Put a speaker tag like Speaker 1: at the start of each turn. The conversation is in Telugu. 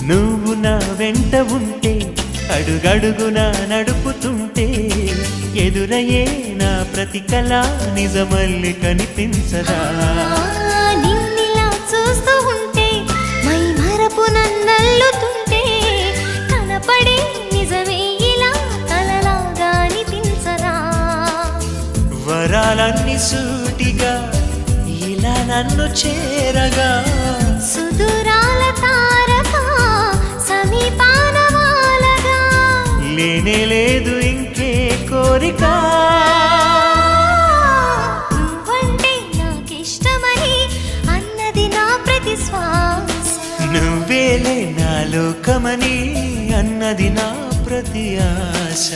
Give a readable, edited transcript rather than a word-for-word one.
Speaker 1: నువ్వు నా వెంట ఉంటే అడుగడుగునా నడుపుతుంటే ఎదురయ్యే నా ప్రతి కళ నిజమల్లి కనిపించదా
Speaker 2: నిన్నిలా చూస్తూ ఉంటే మై మరపు నన్నల్లుతుంటే కనపడే నిజమే ఇలా కలలాగా అనిపించదా
Speaker 1: వరాలన్నీ సూటిగా ఇలా నన్ను చేరగా
Speaker 2: సుదూరాల తారక సమీపాన వాలగా
Speaker 1: లేనే లేదు ఇంకే కోరిక
Speaker 2: నువ్వంటే నాకిష్టమని అన్నది నా ప్రతి శ్వాస
Speaker 1: నువ్వేలే నా లోకమని అన్నది నా ప్రతి ఆశ